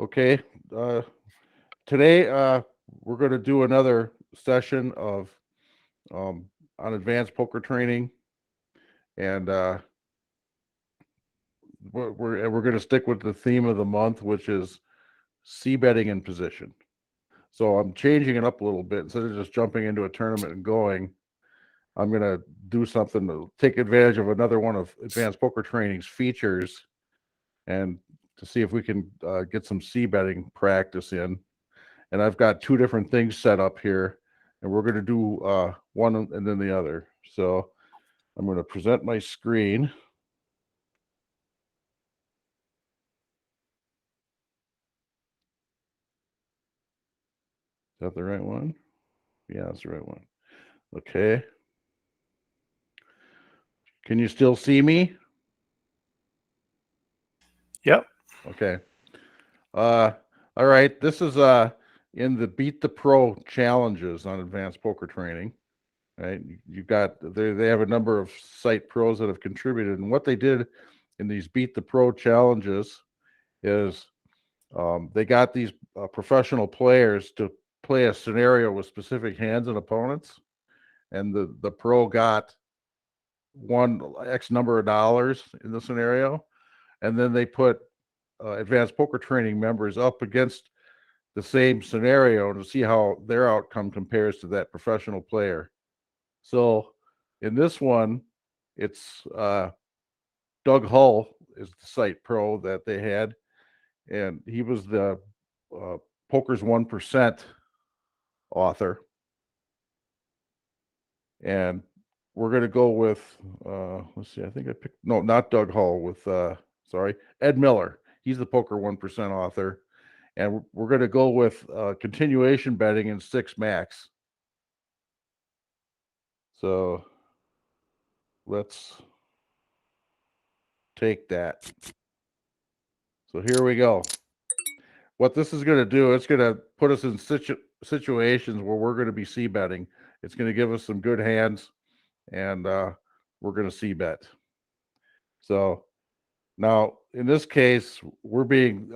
Okay. Today, we're going to do another session of on advanced poker training, and we're going to stick with the theme of the month, which is c betting in position. So I'm changing it up a little bit. Instead of just jumping into a tournament and going, I'm going to do something to take advantage of another one of advanced poker training's features, and to see if we can get some c betting practice in. And I've got two different things set up here, and we're going to do one and then the other. So I'm going to present my screen. Is that the right one? Yeah, that's the right one. Okay. Can you still see me? Yep. Okay. All right. This is in the Beat the Pro challenges on advanced poker training. Right. You've got they have a number of site pros that have contributed, and what they did in these Beat the Pro challenges is they got these professional players to play a scenario with specific hands and opponents, and the pro got one X number of dollars in the scenario, and then they put advanced poker training members up against the same scenario to see how their outcome compares to that professional player. So in this one, it's Doug Hull is the site pro that they had, and he was the Poker's 1% author. And we're going to go with, let's see, I think I picked, no, not Doug Hull, with, sorry, Ed Miller. He's the Poker 1% author. And we're going to go with continuation betting in 6 max. So let's take that. So here we go. What this is going to do, it's going to put us in situations where we're going to be c betting. It's going to give us some good hands, and we're going to c bet. So now in this case, we're being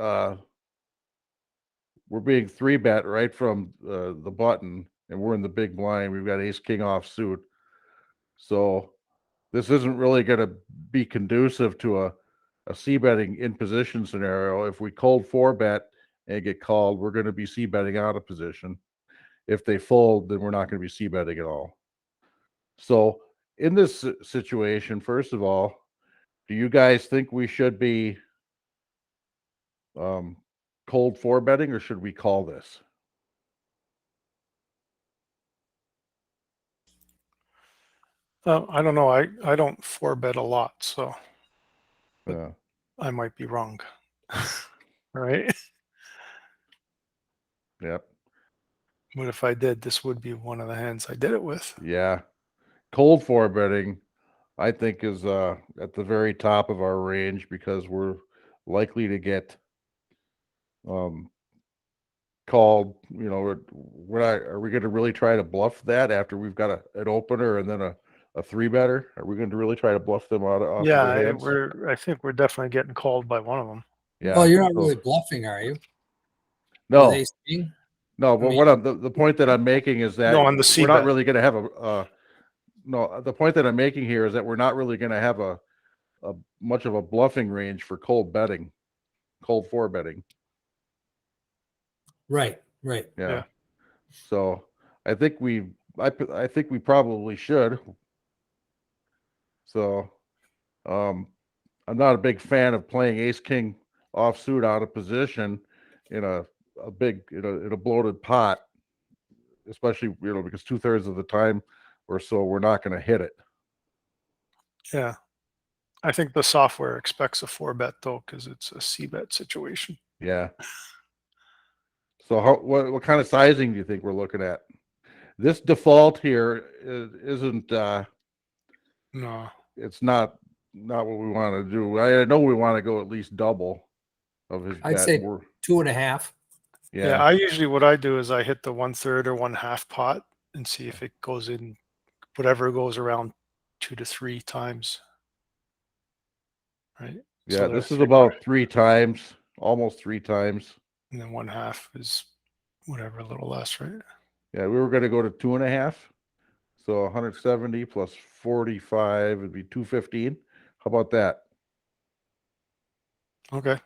3-bet right from the button, and we're in the big blind. We've got ace king offsuit. So this isn't really going to be conducive to a c betting in position scenario. If we cold 4-bet and get called, we're going to be c betting out of position. If they fold, then we're not going to be c betting at all. So in this situation, first of all, do you guys think we should be cold 4-betting, or should we call this? I don't know. I don't 4-bet a lot, so Yeah. I might be wrong. Right? Yep. But if I did, this would be one of the hands I did it with. Yeah. Cold 4-betting, I think, is at the very top of our range, because we're likely to get called. You know, are we going to really try to bluff that after we've got an opener and then a 3-better? Are we going to really try to bluff them off of their hands? I think we're definitely getting called by one of them. Yeah. Well, you're not really bluffing, are you? No. With ace king? No, but the point that I'm making is that No, on the we're not c-bet. really going to have no. The point that I'm making here is that we're not really going to have a much of a bluffing range for cold 4-betting. Right. Yeah. So I think we probably should. So I'm not a big fan of playing ace king offsuit out of position in a big in a bloated pot, especially because 2/3 of the time or so we're not going to hit it. Yeah. I think the software expects a 4-bet though, because it's a c-bet situation. Yeah. So what kind of sizing do you think we're looking at? This default here isn't No. it's not what we want to do. I know we want to go at least double of his I'd bet. say 2.5. Yeah. I usually, what I do is I hit the 1/3 or 1/2 pot and see if it goes in, whatever goes around 2 to 3 times. Right. Yeah, so this is about 3 times, almost 3 times. and then 1/2 is whatever, a little less, right? Yeah, we were going to go to 2.5. So 170 plus 45 would be 215. How about that? Okay.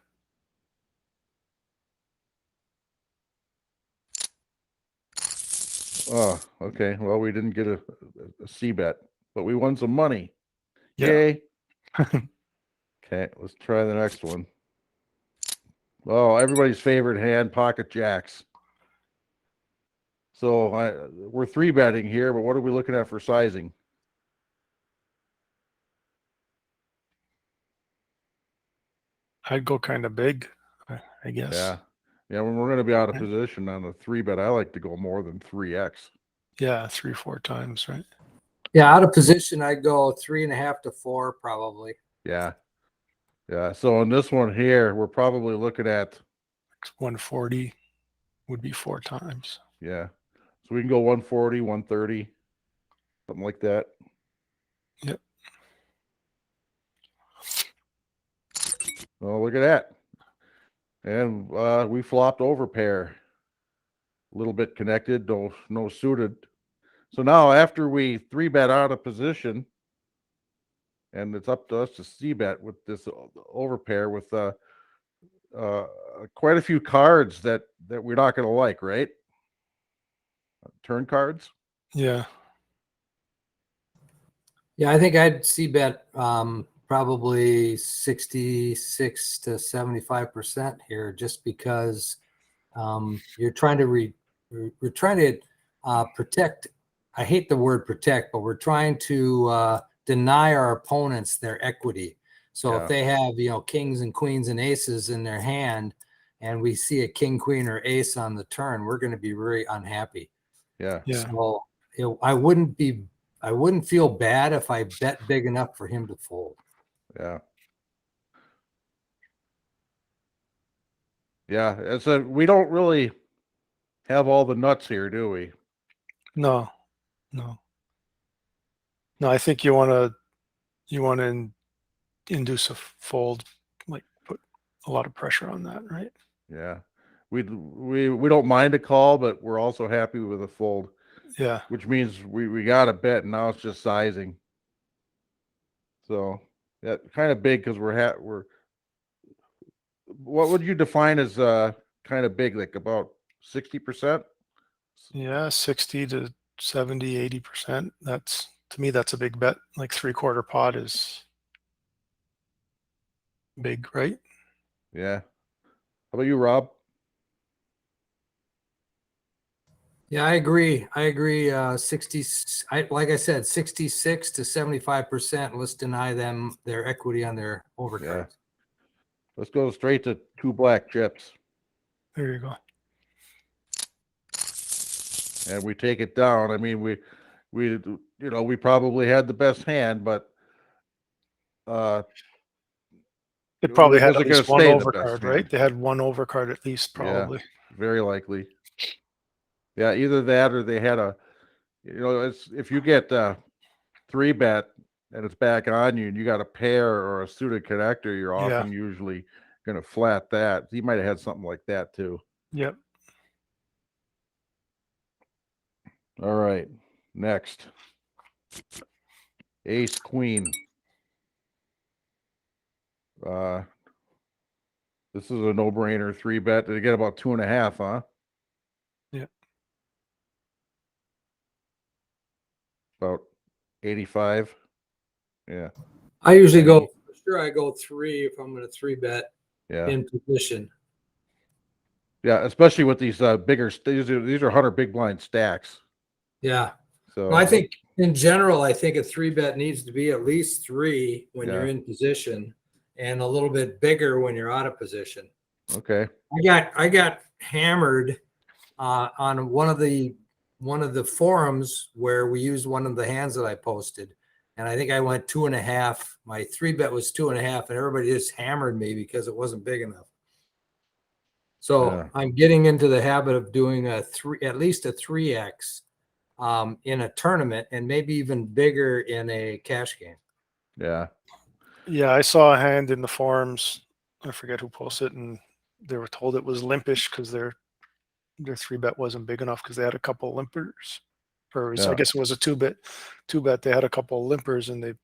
Oh, okay. Well, we didn't get a C bet, but we won some money. Yeah. Yay. Okay, let's try the next one. Oh, everybody's favorite hand, pocket jacks. So we're 3-betting here, but what are we looking at for sizing? I'd go kind of big, I guess. Yeah. Yeah, when we're going to be out of position on the 3-bet, I like to go more than 3x. Yeah, 3-4 times, right? Yeah, out of position, I'd go 3.5 to 4 probably. Yeah. Yeah. So in this one here, we're probably looking at 140 would be 4 times. yeah. So we can go 140, 130, something like that. Yep. Oh, look at that. And we flopped over pair. A little bit connected, no suited. So now after we 3-bet out of position, and it's up to us to c-bet with this over pair with quite a few cards that we're not going to like, right? Turn cards. Yeah. Yeah, I think I'd see bet probably 66 to 75% here, just because you're trying to we're trying to protect. I hate the word protect, but we're trying to deny our opponents their equity. So Yeah. if they have, kings and queens and aces in their hand, and we see a king, queen, or ace on the turn, we're going to be very unhappy. Yeah. Yeah. So I wouldn't feel bad if I bet big enough for him to fold. Yeah. Yeah. We don't really have all the nuts here, do we? No. I think you want to induce a fold, like put a lot of pressure on that, right? Yeah. We don't mind a call, but we're also happy with a fold, Yeah. which means we got a bet, and now it's just sizing. So yeah, kind of big because we're. What would you define as kind of big? Like about 60%? Yeah, 60 to 70, 80%. To me, that's a big bet. Like 3/4 pot is big, right? Yeah. How about you, Rob? Yeah, I agree. 60, like I said, 66 to 75%. Let's deny them their equity on their overcards. Yeah. Let's go straight to 2 black chips, There you go. and we take it down. I mean, we probably had the best hand, but It probably was had it at going least to one stay the best overcard, right? hand? They had one overcard at least, probably. Yeah, very likely. Yeah, either that or they had it's if you get 3-bet and it's back on you and you got a pair or a suited connector, you're Yeah. often usually going to flat that. He might have had something like that too. Yep. All right, next. Ace queen. This is a no-brainer 3-bet. Did it get about 2.5, huh? Yeah. About 85. Yeah. I usually go, for sure, I go 3 if I'm going to 3-bet Yeah. in position. Yeah, especially with these bigger, these are 100 big blind stacks. Yeah. So No, I think in general, I think a 3-bet needs to be at least 3 when Yeah. you're in position, and a little bit bigger when you're out of position. Okay. I got hammered on one of the forums where we used one of the hands that I posted, and I think I went 2.5. My 3-bet was 2.5, and everybody just hammered me because it wasn't big enough. So Yeah. I'm getting into the habit of doing at least a 3x in a tournament, and maybe even bigger in a cash game. Yeah. Yeah, I saw a hand in the forums. I forget who posted it, and they were told it was limpish because their 3-bet wasn't big enough because they had a couple of limpers, or I Yeah. guess it was a 2-bet. They had a couple of limpers and they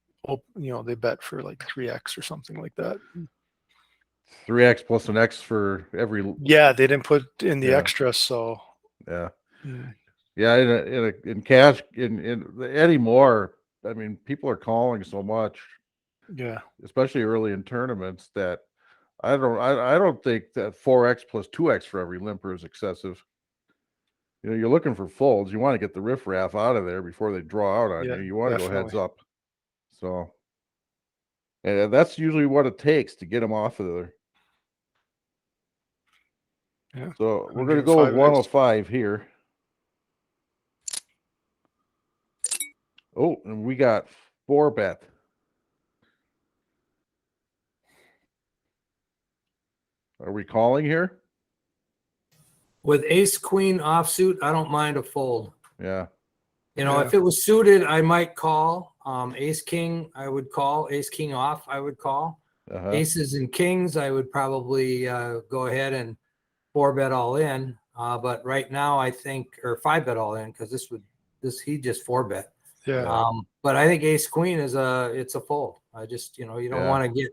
they bet for like 3x or something like that. 3x plus an X for every. Yeah, they didn't put in the Yeah. extra, so Yeah. mm, Yeah. In cash in anymore. I mean, people are calling so much, yeah, especially early in tournaments, that I don't think that 4x plus 2x for every limper is excessive. You know, you're looking for folds. You want to get the riffraff out of there before they draw out on yeah, you. You want to go heads definitely. up. So, and that's usually what it takes to get them off of there. Yeah, So we're going to go with 105 it is. 105 here. Oh, and we got 4-bet. Are we calling here? With ace queen offsuit, I don't mind a fold. Yeah. You know, Yeah. if it was suited, I might call. Ace king, I would call. Ace king off, I would call. Uh-huh. Aces and kings, I would probably go ahead and 4-bet all in. But right now, I think, or 5-bet all in, because he just 4-bet. Yeah, But I think ace queen it's a fold. I just, you don't Yeah. want to get.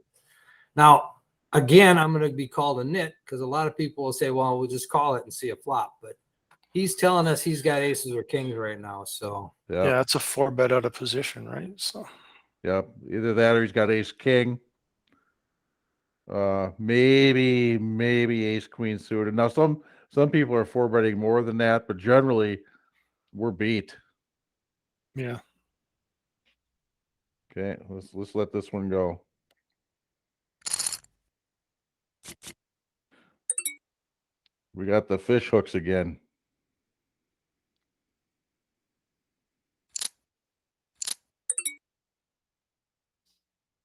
Now, again, I'm going to be called a nit because a lot of people will say, well, we'll just call it and see a flop. But he's telling us he's got aces or kings right now. So yeah, it's a 4-bet out of position, right? So Yep. Either that or he's got ace king. Maybe ace queen suited. Now some people are 4-betting more than that, but generally we're beat. yeah, Okay, let's let this one go. We got the fish hooks again.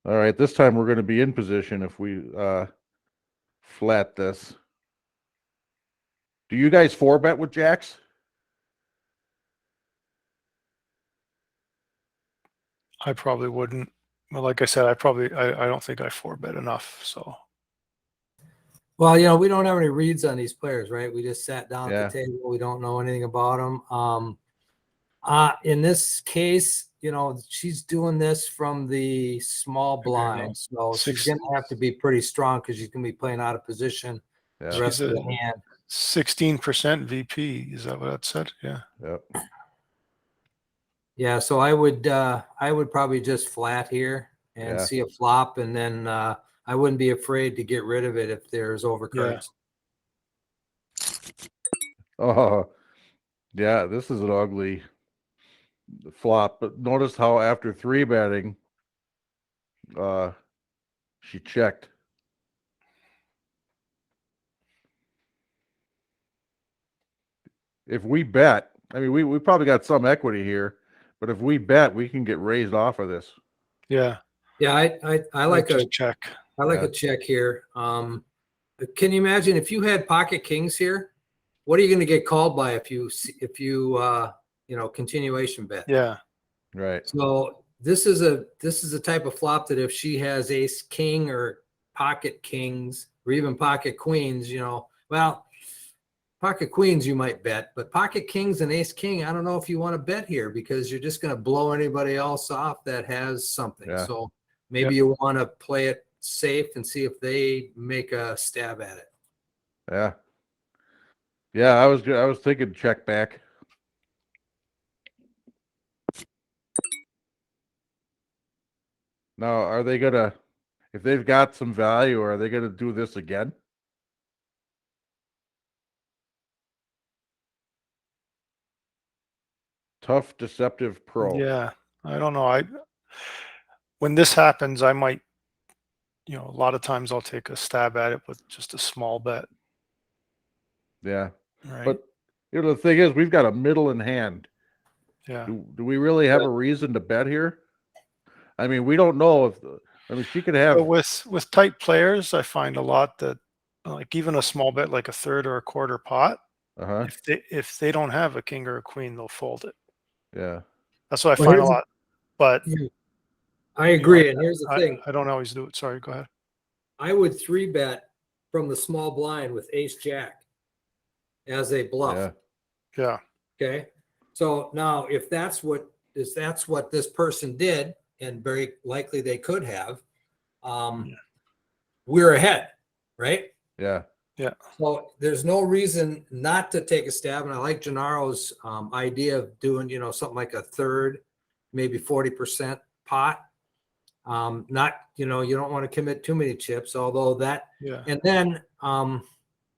All right, this time we're going to be in position if we flat this. Do you guys 4-bet with jacks? I probably wouldn't. Well, like I said, I don't think I 4-bet enough. So well, we don't have any reads on these players, right? We just sat down Yeah. at the table. We don't know anything about them. In this case, she's doing this from the small There you go. blind. So she's Six- going to have to be pretty strong because she's going to be playing out of position Yeah. the rest She's of the a- hand. 16% VP. Is that what that said? Yeah. Yep. Yeah, so I would probably just flat here and Yeah. see a flop, and then I wouldn't be afraid to get rid of it if there's overcards. Oh, yeah, this is an ugly flop. But notice how after 3-betting, she checked. If we bet, I mean, we probably got some equity here, but if we bet, we can get raised off of this. Yeah. Yeah, I like just check. I like Yeah. a check here. Can you imagine if you had pocket kings here? What are you going to get called by if you continuation bet? Yeah. Right. So this is a type of flop that if she has ace king or pocket kings or even pocket queens, well, pocket queens you might bet, but pocket kings and ace king, I don't know if you want to bet here because you're just going to blow anybody else off that has something. Yeah. So maybe you want to play it safe and see if they make a stab at it. Yeah. Yeah, I was thinking check back. Now, are they gonna, if they've got some value, are they gonna do this again? Tough, deceptive pro. Yeah. I don't know. When this happens, I might, a lot of times I'll take a stab at it with just a small bet. Yeah. Right. But the thing is, we've got a middle in hand. Yeah. Do we really have a reason to bet here? I mean, we don't know if she could have. But with tight players, I find a lot that like even a small bet, like a third or a quarter pot, Uh-huh. if they don't have a king or a queen, they'll fold it. Yeah. That's what I Well, find a lot. But I agree. And here's the thing. I don't always do it. Sorry, go ahead. I would 3-bet from the small blind with ace jack as a bluff. Yeah. Okay. So now if that's what this person did, and very likely they could have, we're ahead, right? Yeah. So there's no reason not to take a stab. And I like Gennaro's idea of doing, something like a third, maybe 40% pot. Not, you don't want to commit too many chips, although that, Yeah. and then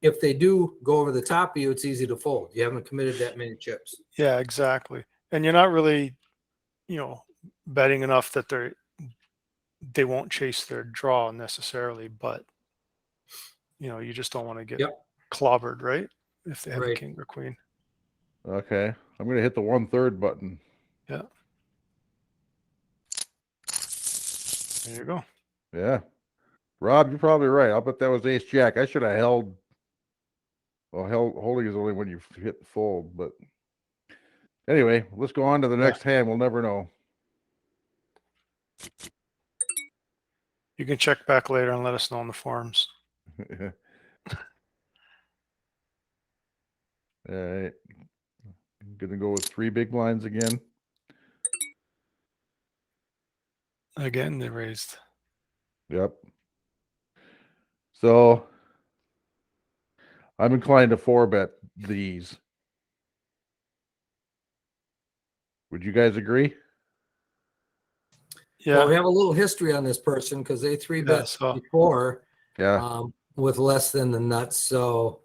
if they do go over the top of you, it's easy to fold. You haven't committed that many chips. Yeah, exactly. And you're not really, betting enough that they won't chase their draw necessarily, but you just don't want to get Yep. clobbered, right? If they have a Right. king or queen. Okay. I'm going to hit the 1/3 button. Yeah. There you go. Yeah. Rob, you're probably right. I'll bet that was ace jack. I should have held. Well, holding is only when you hit the fold, but anyway, let's go on to the next hand. We'll never know. You can check back later and let us know in the forums. All right. I'm going to go with 3 big blinds again. Again, they raised. Yep. So I'm inclined to 4-bet these. Would you guys agree? Yeah. Well, we have a little history on this person because they 3-bet so- before Yeah. with less than the nuts. So,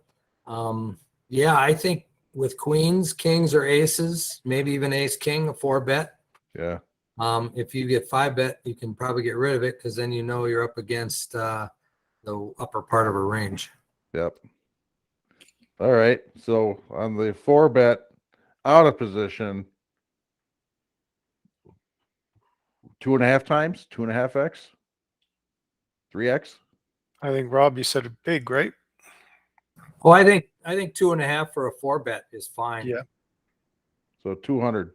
yeah, I think with queens, kings, or aces, maybe even ace king, a 4-bet. Yeah. If you get 5-bet, you can probably get rid of it because then you're up against the upper part of a range. Yep. All right. So on the 4-bet out of position, 2.5 times, 2.5x, 3x. I think Rob, you said it big, right? Well, I think 2.5 for a 4-bet is fine. Yeah. So 200.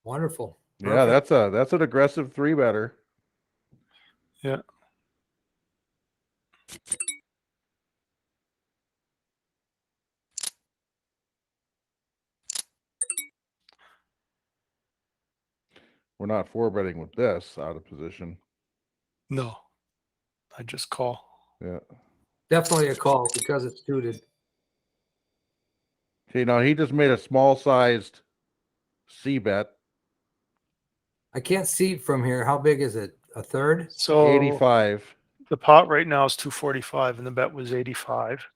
Wonderful. Yeah, Perfect. that's an aggressive 3-better. Yeah. We're not 4-betting with this out of position. No. I just call. Yeah. Definitely a call because it's suited. Okay, now he just made a small sized C-bet. I can't see from here. How big is it? A third? So 85. the pot right now is 245 and the bet was 85.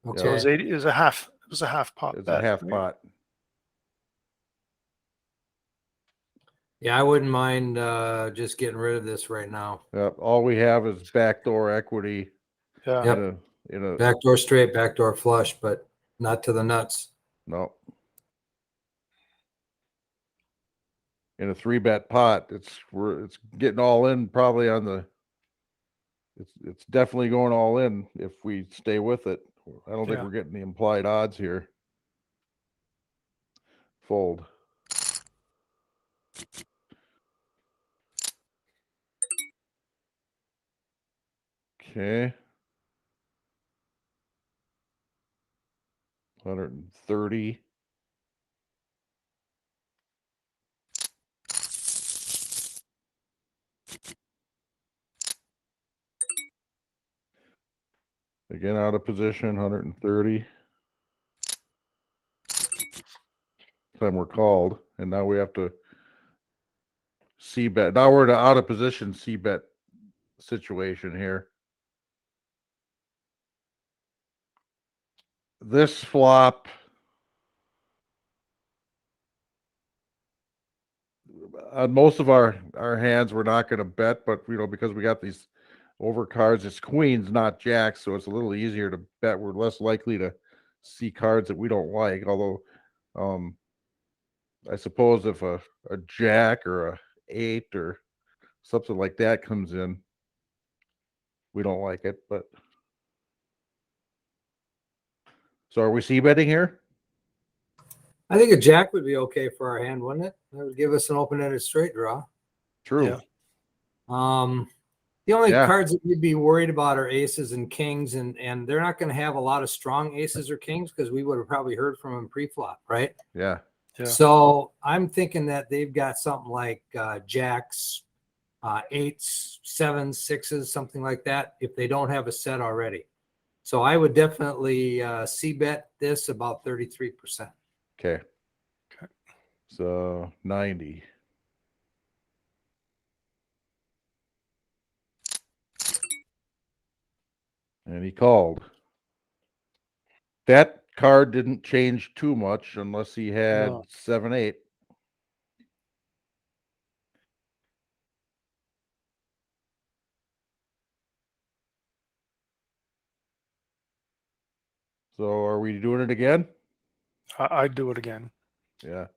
Okay. So it was 80 is a half. It was a half pot It's bet. a half right? pot. Yeah, I wouldn't mind just getting rid of this right now. Yep. All we have is backdoor equity Yeah. Yep. in a Backdoor straight, backdoor flush, but not to the nuts. no. In a 3-bet pot, it's getting all in probably on the it's definitely going all in if we stay with it. I don't think Yeah. we're getting the implied odds here. Fold. Okay. 130. Again out of position, 130. Time we're called, and now we have to C-bet. Now we're in an out of position C-bet situation here. This flop, on most of our hands, we're not going to bet, but because we got these over cards, it's queens, not jacks, so it's a little easier to bet. We're less likely to see cards that we don't like. Although, I suppose if a jack or a 8 or something like that comes in, we don't like it. But so are we c-betting here? I think a jack would be okay for our hand, wouldn't it? That would give us an open-ended straight draw. True. Yeah. The only Yeah. cards that you'd be worried about are aces and kings, and they're not going to have a lot of strong aces or kings because we would have probably heard from them pre-flop, right? Yeah. Yeah. So I'm thinking that they've got something like jacks, eights, sevens, sixes, something like that, if they don't have a set already. So I would definitely c-bet this about 33%. Okay. Okay. So 90. And he called. That card didn't change too much unless he had No. 7-8. So are we doing it again? I'd do it again. Yeah.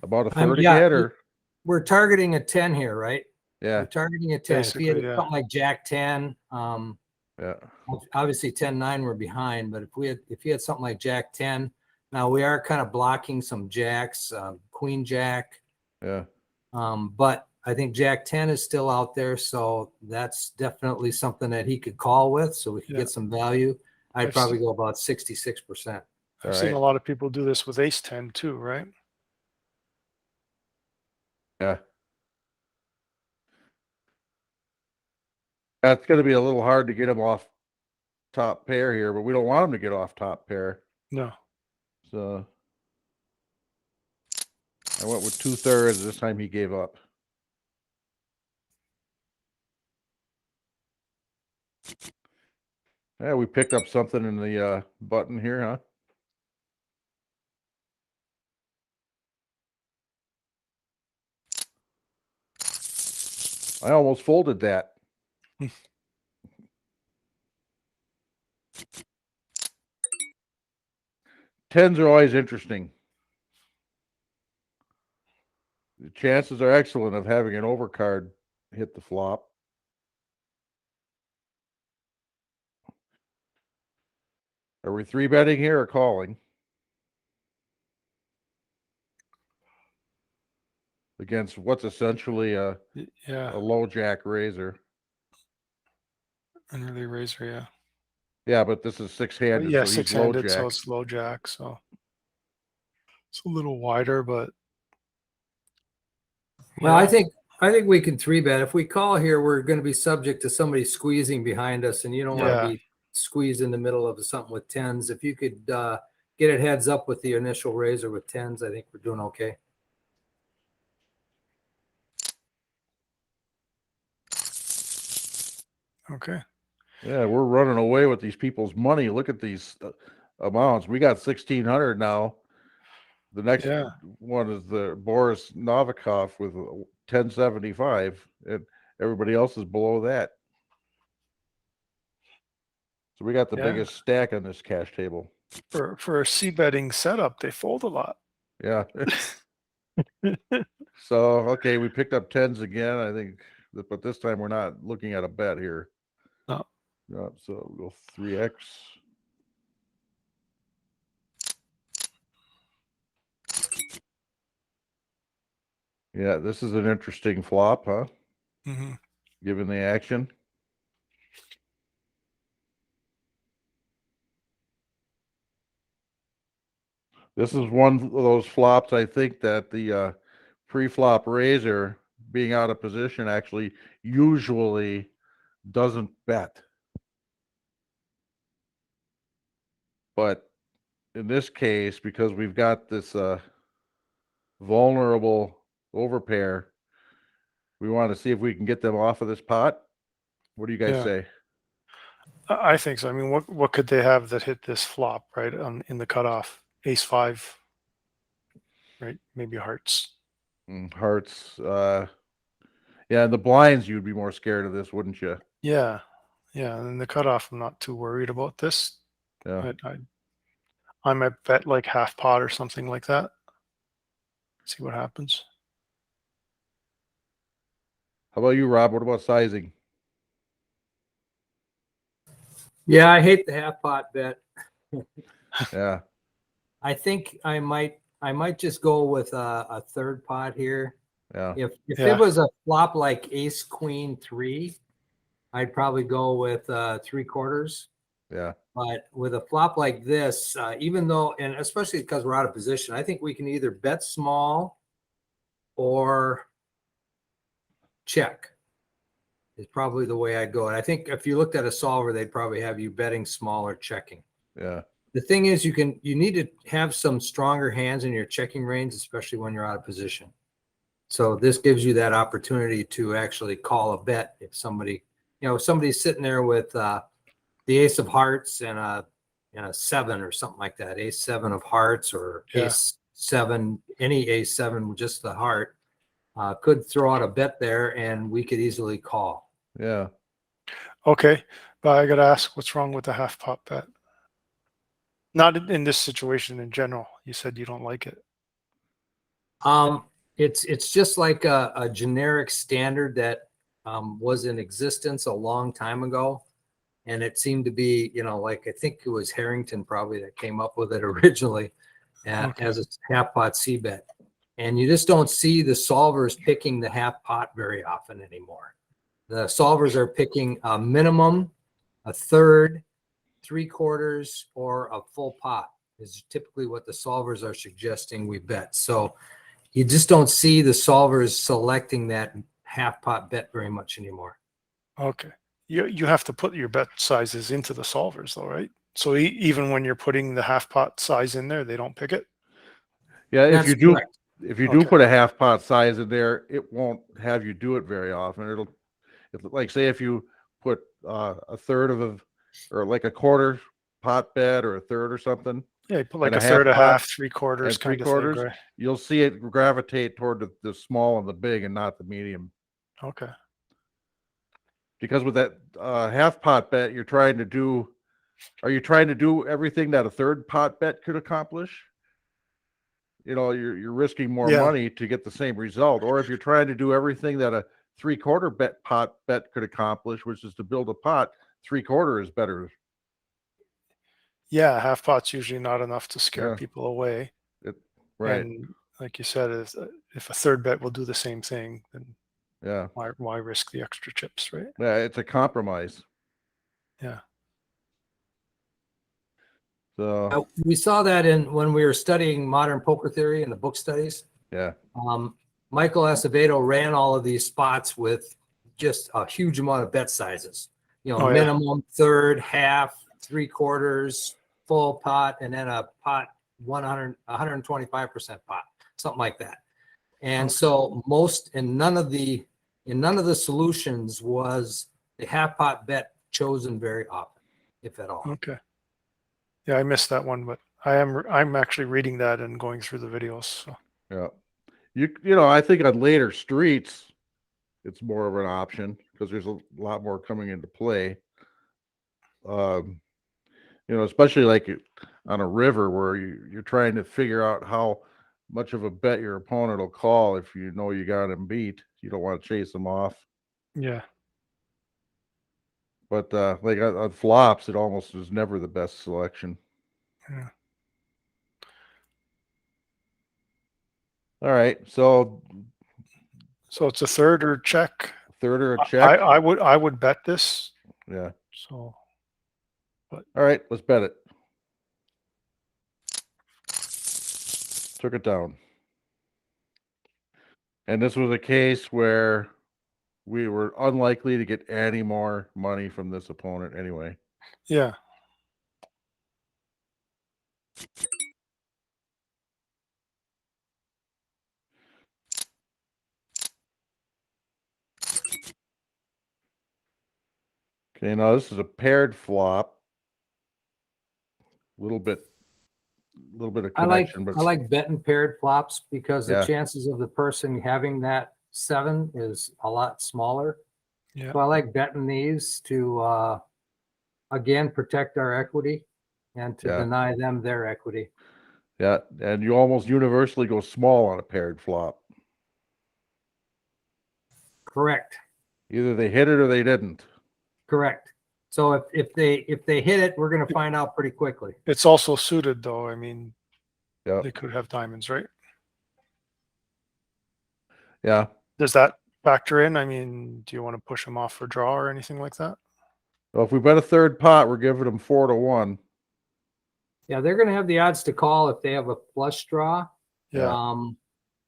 About a third Yeah, again, or we're targeting a 10 here, right? yeah, We're targeting a 10. If he had Basically, yeah. something like Jack 10, yeah, obviously 10-9 we're behind, but if he had something like Jack 10, now we are kind of blocking some jacks, Queen Jack, yeah. but I think Jack 10 is still out there, so that's definitely something that he could call with, so we could Yeah. get some value. I'd I've probably seen- go about 66%. I've All seen a right. lot of people do this with ace 10 too, right? Yeah. That's going to be a little hard to get him off top pair here, but we don't want him to get off top pair. No. So I went with 2/3. This time he gave up. Yeah, we picked up something in the button here, huh? I almost folded that. Tens are always interesting. The chances are excellent of having an overcard hit the flop. Are we 3-betting here or calling? Against what's essentially a Yeah. low jack raiser. And really razor, yeah. Yeah, but this is But six-handed, yeah, so he's low six-handed, so jack. it's low jack, so it's a little wider, but Well, I yeah. think we can 3-bet. If we call here, we're going to be subject to somebody squeezing behind us, and you don't want Yeah. to be squeezed in the middle of something with tens. If you could get it heads up with the initial raiser with tens, I think we're doing okay. Okay. Yeah, we're running away with these people's money. Look at these amounts. We got 1,600 now. The next Yeah. one is the Boris Novikov with 1075, and everybody else is below that. So we got the Yeah. biggest stack on this cash table. For a c-betting setup, they fold a lot. Yeah. So okay, we picked up tens again. I think, but this time we're not looking at a bet here. No. No, so we'll go 3x. Yeah, this is an interesting flop, huh? Hmm. Given the action. This is one of those flops, I think, that the pre-flop raiser being out of position actually usually doesn't bet. But in this case, because we've got this vulnerable overpair, we want to see if we can get them off of this pot. What do you guys Yeah. say? I think so. I mean, what could they have that hit this flop, right? In the cutoff, ace 5, right? Maybe hearts. Hearts. Yeah, and the blinds, you'd be more scared of this, wouldn't you? Yeah. Yeah. And in the cutoff, I'm not too worried about this. Yeah. I might bet like half pot or something like that. See what happens. How about you, Rob? What about sizing? Yeah, I hate the half pot bet. Yeah. I think I might just go with a third pot here. Yeah. If Yeah. it was a flop like ace queen 3, I'd probably go with 3/4. Yeah. But with a flop like this, even though, and especially because we're out of position, I think we can either bet small or check is probably the way I'd go. And I think if you looked at a solver, they'd probably have you betting small or checking. Yeah. The thing is, you need to have some stronger hands in your checking range, especially when you're out of position. So this gives you that opportunity to actually call a bet if somebody, if somebody's sitting there with the ace of hearts and a 7 or something like that, ace 7 of hearts or Yeah. ace 7, any ace 7 with just the heart, could throw out a bet there and we could easily call. Yeah. Okay, but I gotta ask, what's wrong with the half pot bet? Not in this situation in general. You said you don't like it. It's just like a generic standard that was in existence a long time ago. And it seemed to be, like I think it was Harrington probably that came up with it originally as a half pot C bet. And you just don't see the solvers picking the half pot very often anymore. The solvers are picking a minimum, a third, 3/4, or a full pot is typically what the solvers are suggesting we bet. So you just don't see the solvers selecting that half pot bet very much anymore. Okay. You have to put your bet sizes into the solvers though, right? So even when you're putting the half pot size in there, they don't pick it? Yeah. That's If you do, correct. if you do Okay. put a half pot size in there, it won't have you do it very often. Like say if you put a third of a, or like a quarter pot bet or a third or something, Yeah, you put like and a third, a pot half, 3/4 and kind of thing, 3/4, right? you'll see it gravitate toward the small and the big and not the medium. Okay. Because with that half pot bet, are you trying to do everything that a third pot bet could accomplish? You're risking more Yeah. money to get the same result. Or if you're trying to do everything that a 3/4 pot bet could accomplish, which is to build a pot, 3/4 is better. Yeah, half pot's usually not enough to scare Yeah. people away. Right. And like you said, if a third bet will do the same thing, then Yeah. why risk the extra chips, right? Yeah. It's a compromise. Yeah. So We saw that when we were studying modern poker theory in the book studies. yeah. Michael Acevedo ran all of these spots with just a huge amount of bet sizes. Oh, yeah. Minimum, third, half, 3/4, full pot, and then a pot 125% pot, something like that. And so none of the solutions was the half pot bet chosen very often, if at all. Okay. Yeah, I missed that one, but I'm actually reading that and going through the videos. So. Yeah. I think on later streets, it's more of an option because there's a lot more coming into play. Especially like on a river where you're trying to figure out how much of a bet your opponent will call if you know you got him beat. You don't want to chase him off. Yeah. But like on flops, it almost is never the best selection. Yeah. All right, so it's a third or check. third or a check. I would bet this. Yeah. So. All right, let's bet it. Took it down. And this was a case where we were unlikely to get any more money from this opponent anyway. Yeah. Okay, now this is a paired flop. A little bit of connection, I like betting paired flops because Yeah. the chances of the person having that 7 is a lot smaller. Yeah. So I like betting these to again protect our equity and to Yeah. deny them their equity. Yeah, and you almost universally go small on a paired flop. Correct. Either they hit it or they didn't. Correct. So if they hit it, we're going to find out pretty quickly. It's also suited though. I mean, Yeah. they could have diamonds, right? Yeah. Does that factor in? I mean, do you want to push them off for draw or anything like that? Well, if we bet a third pot, we're giving them 4-1. Yeah, they're going to have the odds to call if they have a flush draw. Yeah.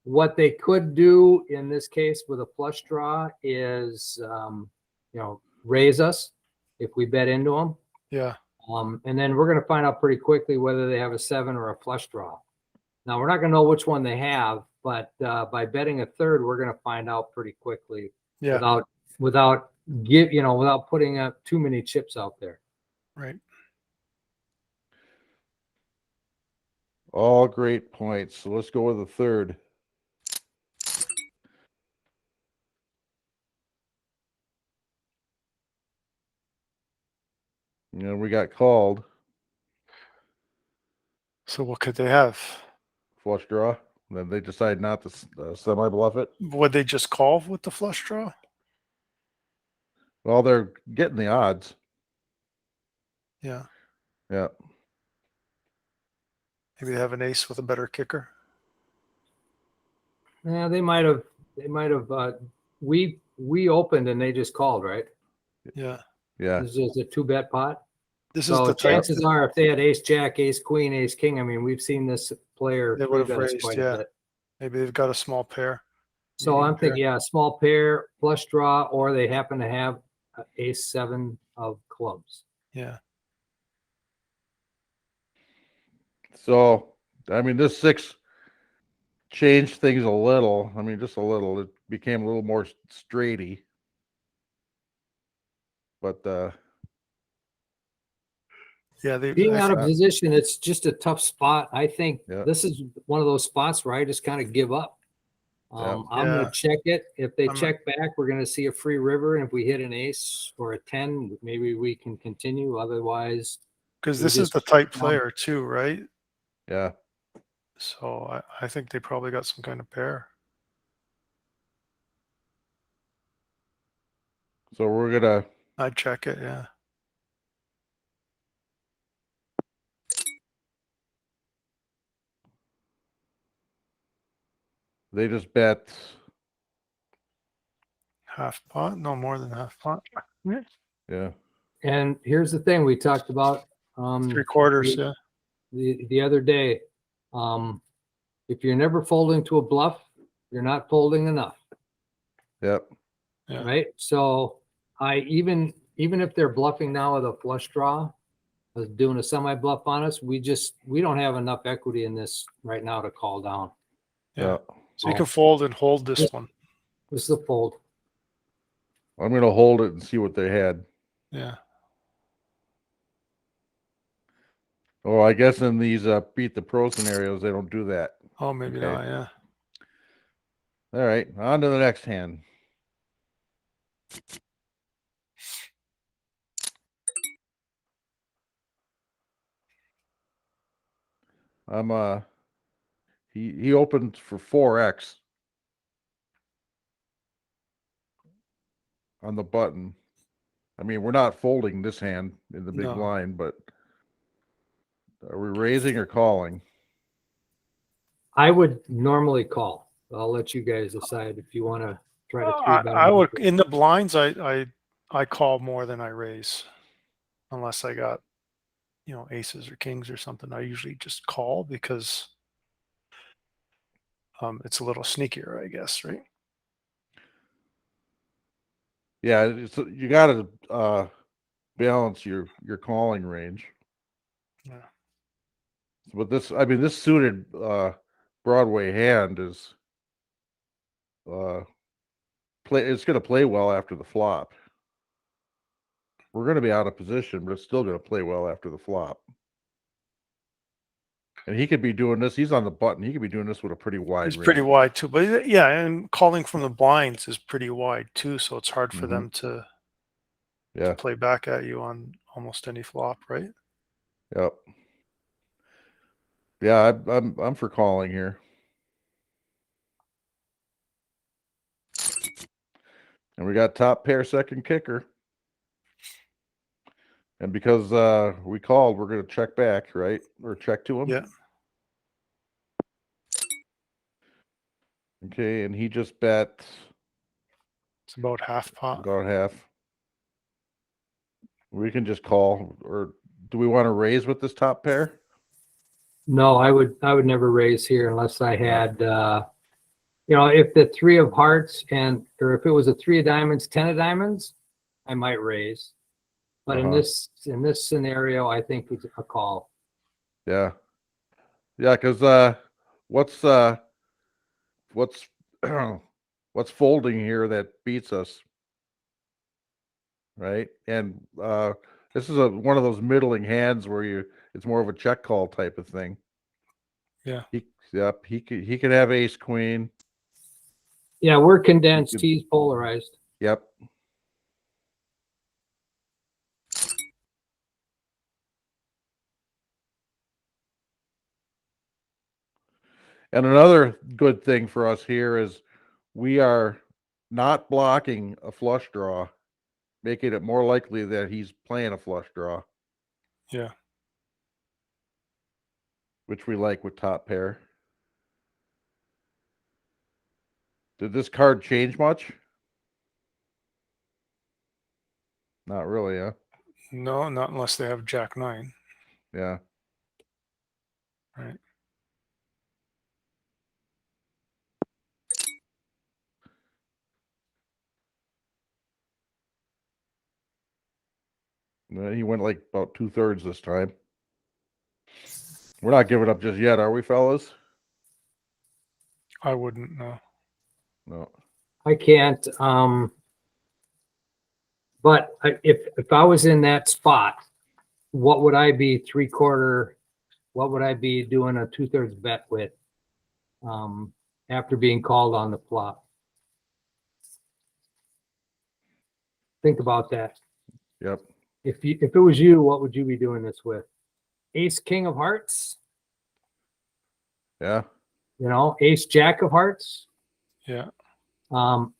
What they could do in this case with a flush draw is, raise us if we bet into them. Yeah. And then we're going to find out pretty quickly whether they have a 7 or a flush draw. Now, we're not going to know which one they have, but by betting a third, we're going to find out pretty quickly Yeah. without putting up too many chips out there. Right. All great points. So let's go with a third. We got called. So what could they have? Flush draw. Then they decide not to semi-bluff it. Would they just call with the flush draw? Well, they're getting the odds. Yeah. Yeah. Maybe they have an ace with a better kicker. Yeah, they might have. We opened and they just called, right? Yeah. Yeah. This is a 2-bet pot. This is So the type chances are, if they had ace jack, ace queen, ace king, I mean, we've seen this player they would have 3-bet us raised. quite a Yeah. bit. Maybe they've got a small pair. So medium I'm thinking, pair. yeah, small pair, flush draw, or they happen to have ace 7 of clubs. Yeah. So, I mean, this 6 changed things a little. I mean, just a little. It became a little more straighty. But Yeah. Being out of position, it's just a tough spot. I think Yeah. this is one of those spots where I just kind of give up. I'm going Yeah. to check it. If they I'm a- check back, we're going to see a free river. And if we hit an ace or a 10, maybe we can continue. Otherwise, because we this is just the type down. player too, right? yeah. So I think they probably got some kind of pair. So we're gonna I'd check it. Yeah. they just bet. Half pot, no more than half pot. Yeah. And here's the thing we talked about 3/4. Yeah. the other day. If you're never folding to a bluff, you're not folding enough, Yep. Yeah. right? So even if they're bluffing now with a flush draw, doing a semi bluff on us, we don't have enough equity in this right now to call down. Yeah. Yeah. So you can fold and hold this one. This is a fold. I'm gonna hold it and see what they had. Yeah. Oh, I guess in these beat the pro scenarios, they don't do that. Oh, maybe Okay. not. Yeah. All right, on to the next hand. I'm he opened for 4x on the button. I mean, we're not folding this hand in the big No. blind, but are we raising or calling? I would normally call. I'll let you guys decide if you want to try to 3-bet. I would in the blinds. I call more than I raise, unless I got aces or kings or something. I usually just call because it's a little sneakier, I guess, right? Yeah, you got to balance your calling range. Yeah. But this suited Broadway hand is it's going to play well after the flop. We're going to be out of position, but it's still going to play well after the flop. And he could be doing this. He's on the button. He could be doing this with a pretty wide It's range. pretty wide too, but yeah, and calling from the blinds is pretty wide too, so it's hard for them to Yeah. play back at you on almost any flop, right? Yep. Yeah, I'm for calling here. And we got top pair second kicker. And because we called, we're going to check back, right? Or check to him. Yeah. Okay, and he just bet It's about half pot. about half. We can just call, or do we want to raise with this top pair? No, I would never raise here unless I Yeah. had, if the 3 of hearts or if it was a 3 of diamonds, 10 of diamonds, I might raise. But in Uh-huh. this scenario, I think it's a call. Yeah. Yeah, because what's what's what's folding here that beats us, right? And this is one of those middling hands where it's more of a check call type of thing. Yeah. He could have ace queen. Yeah, we're condensed. could- He's polarized. Yep. And another good thing for us here is we are not blocking a flush draw, making it more likely that he's playing a flush draw, Yeah. which we like with top pair. Did this card change much? Not really, huh? No, not unless they have Jack 9. Yeah. Right. He went like about 2/3 this time. We're not giving up just yet, are we, fellas? I wouldn't know. No. I can't. But if I was in that spot, what would I be 3/4? What would I be doing a 2/3 bet with? After being called on the flop. Think about that. Yep. If it was you, what would you be doing this with? Ace King of Hearts, Yeah. Ace Jack of Hearts. Yeah.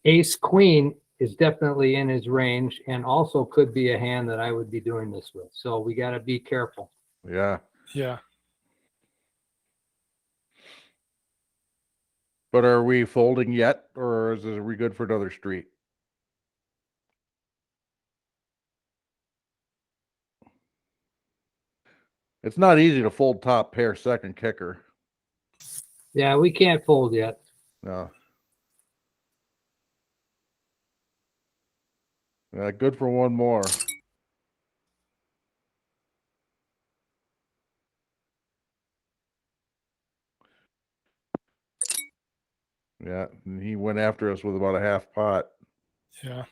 Ace Queen is definitely in his range and also could be a hand that I would be doing this with. So we got to be careful. Yeah. Yeah. But are we folding yet, or are we good for another street? It's not easy to fold top pair second kicker. Yeah, we can't fold yet. No. Good for one more. Yeah, and he went after us with about a half pot. Yeah.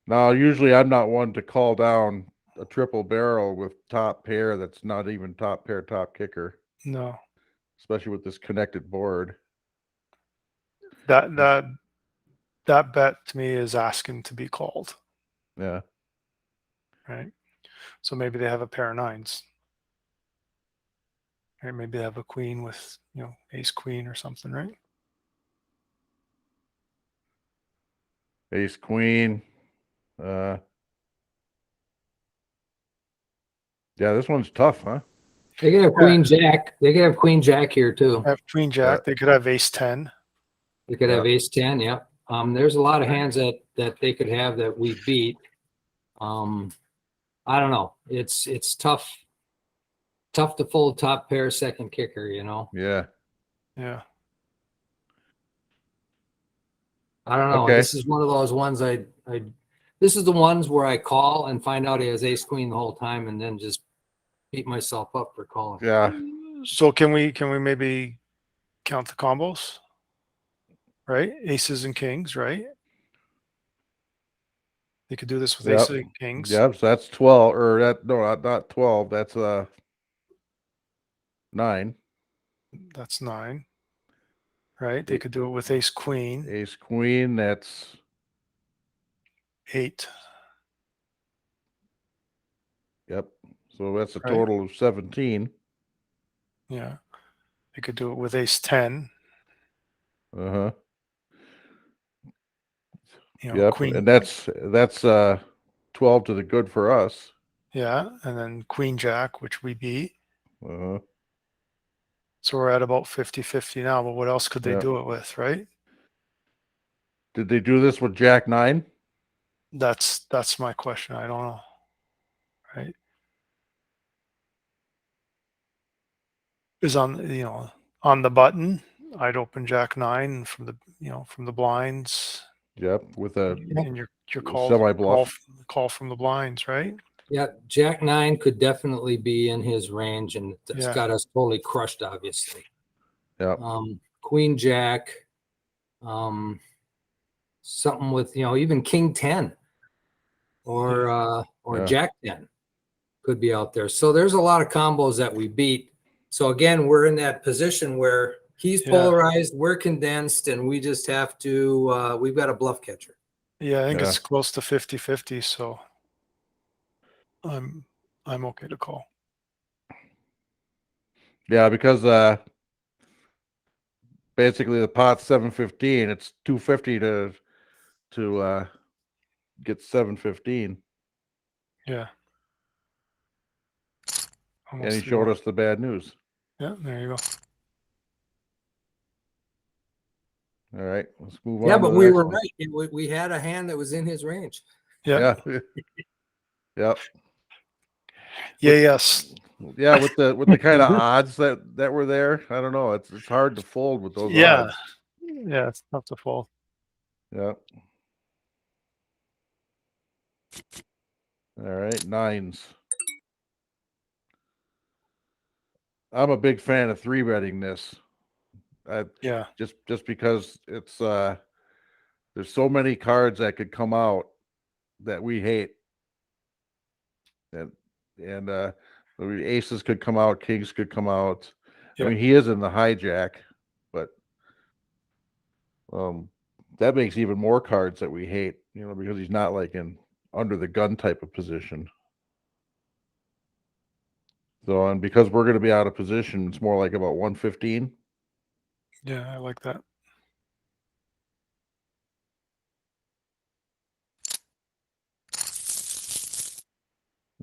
Now, usually I'm not one to call down a triple barrel with top pair that's not even top pair, top kicker, No. especially with this connected board. That bet to me is asking to be called. Yeah. Right. So maybe they have a pair of 9s. Right. Maybe they have a queen with, ace queen or something, right? Ace queen. Yeah, this one's tough, huh? They could have Queen Jack. They could have Queen Jack here too. Have queen jack. They could have ace 10. They could have Yeah. Ace 10. Yeah. There's a lot of hands that they could have that we beat. I don't know. It's tough to fold top pair second kicker. Yeah. Yeah. I don't know. Okay. This is one of those ones this is the ones where I call and find out he has ace queen the whole time and then just beat myself up for calling. Yeah. So can we maybe count the combos? Right? Aces and kings, right? They could do this with Yep. aces and kings. Yep. So that's 12, or not 12. That's 9. That's 9. Right? They could do it with ace queen, Ace queen, that's 8. yep. So that's a Right. total of 17. Yeah. They could do it with ace 10. Uh-huh. Yep. Queen. And that's 12 to the good for us. Yeah. And then queen jack, which we beat. Uh-huh. So we're at about 50-50 now, but what else could they Yeah. do it with, right? Did they do this with Jack 9? That's my question. I don't know. Right? Is on the button, I'd open Jack 9 from the blinds Yep, with a in your semi-bluff. call from the blinds, right? Yeah, Jack 9 could definitely be in his range, and it's Yeah. got us totally crushed, obviously. Yep. Queen Jack, something with even King 10 or Yeah. Jack 10 could be out there. So there's a lot of combos that we beat. So again, we're in that position where he's Yeah. polarized, we're condensed, and we just have to we've got a bluff catcher. Yeah, I think Yeah. it's close to 50-50, so I'm okay to call. Yeah, because basically the pot's 715. It's 250 to get 715. Yeah. And Almost he the showed over. us the bad news. Yeah, there you go. All right, let's move Yeah, on. but to the we next were one. right. We had a hand that was in his range. Yeah. Yeah. Yep. Yeah, yes. Yeah, with the kind of odds that were there, I don't know. It's hard to fold with those Yeah. odds. Yeah, it's tough to fold. Yeah. All right, nines. I'm a big fan of three betting this. Yeah. Just because it's there's so many cards that could come out that we hate. And I mean, aces could come out, kings could come out. I Yeah. mean, he is in the hijack, but that makes even more cards that we hate, because he's not like in under the gun type of position. So, and because we're going to be out of position, it's more like about 115. Yeah, I like that.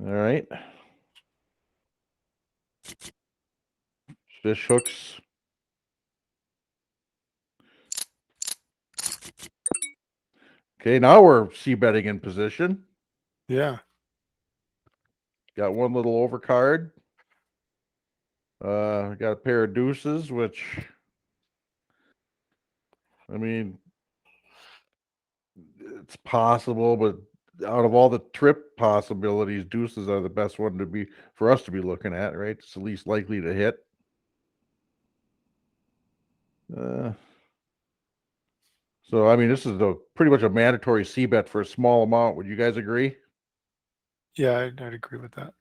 All right. Fish hooks. Okay, now we're c betting in position. Yeah. Got one little overcard. Got a pair of deuces, which, I mean, it's possible, but out of all the trip possibilities, deuces are the best one for us to be looking at, right? It's the least likely to hit. So I mean, this is pretty much a mandatory c bet for a small amount. Would you guys agree? Yeah, I'd agree with that.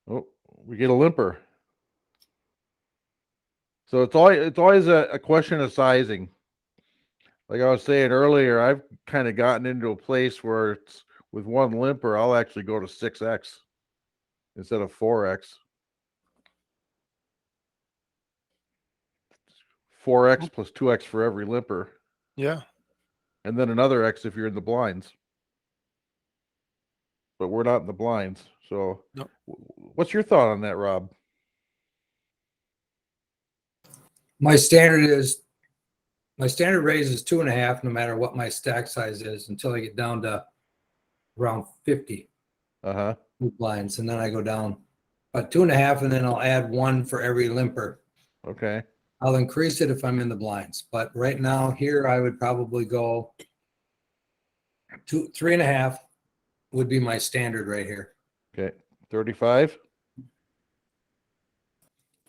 Oh, we get a limper. So it's always a question of sizing. Like I was saying earlier, I've kind of gotten into a place where it's with one limper, I'll actually go to 6x instead of 4x. 4x plus 2x for every limper, Yeah. and then another x if you're in the blinds. But we're not in the blinds. So No. What's your thought on that, Rob? My standard raise is 2.5, no matter what my stack size is, until I get down to around 50 Uh-huh. blinds, and then I go down. But 2.5, and then I'll add one for every limper. Okay. I'll increase it if I'm in the blinds. But right now here, I would probably go 3.5 would be my standard right here. Okay. 35.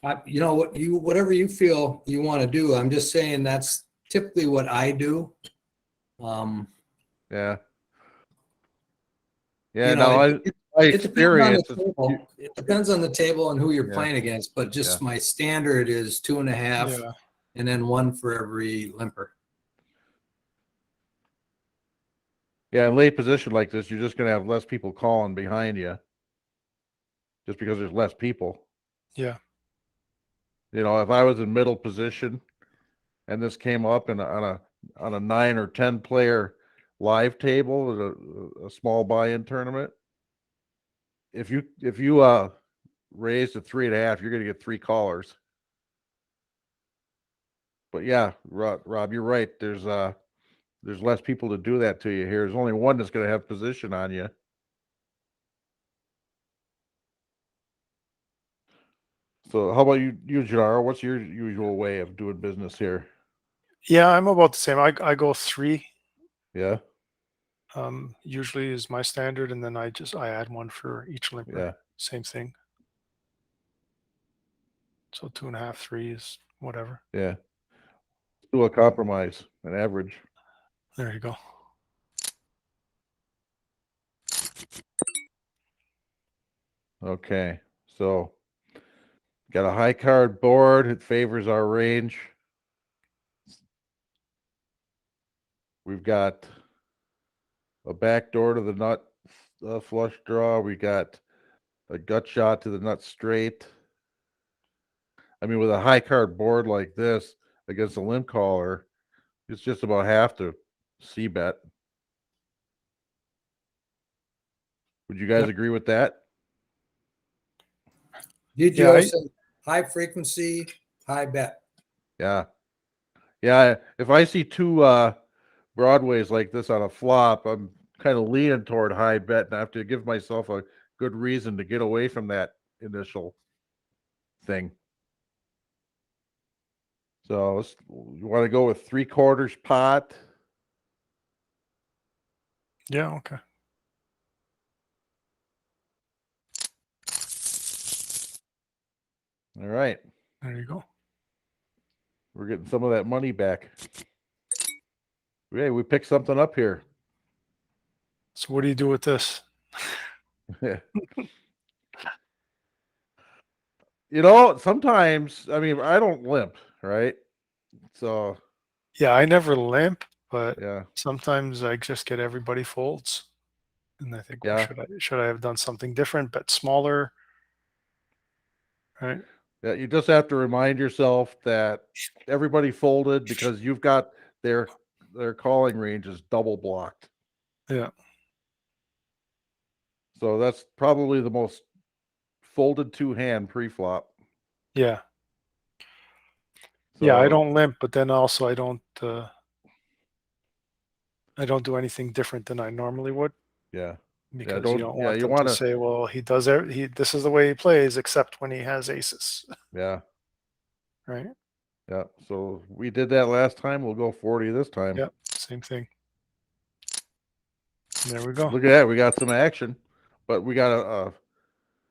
Whatever you feel you want to do. I'm just saying that's typically what I do. Yeah. You Yeah. know, No, I it depends on the experience table. It depends on the table and who you're Yeah. playing against. But just Yeah. my standard is 2.5, Yeah. and then one for every limper. Yeah, in late position like this, you're just gonna have less people calling behind you, just because there's less people. Yeah. If I was in middle position and this came up on a 9 or 10 player live table at a small buy-in tournament, if you raise to 3.5, you're going to get 3 callers. But yeah, Rob, you're right. There's less people to do that to you here. There's only one that's going to have position on you. So how about you, Gennaro? What's your usual way of doing business here? Yeah, I'm about the same. I go 3. Yeah, Usually is my standard, and then I add 1 for each limper. yeah, Same thing. So 2.5, 3 is whatever. yeah. Do a compromise, an average. There you go. Okay, so got a high card board. It favors our range. We've got a back door to the nut flush draw. We got a gut shot to the nut straight. I mean, with a high card board like this against a limp caller, it's just about half to C bet. Would you guys Yep. agree with that? DGO said high frequency, high bet. Yeah. Yeah. If I see 2 Broadways like this on a flop, I'm kind of leaning toward high bet, and I have to give myself a good reason to get away from that initial thing. So you want to go with 3/4 pot? Yeah. Okay. All right. There you go. We're getting some of that money back. Hey, we picked something up here. So what do you do with this? Sometimes, I mean, I don't limp, right? So, Yeah, I never limp, but yeah. sometimes I just get everybody folds, and I think, well, Yeah. should I have done something different, bet smaller, right? Yeah, you just have to remind yourself that everybody folded because you've got their calling range is double blocked. Yeah. So that's probably the most folded 2 hand pre-flop. Yeah. So, Yeah, I don't limp, but then also I don't do anything different than I normally would, yeah. because you don't want you them want to say, well, this is the way he plays, except when he has aces, yeah. right? Yeah. So we did that last time. We'll go 40 this time. Yep, same thing. There we go. Look at that. We got some action, but we got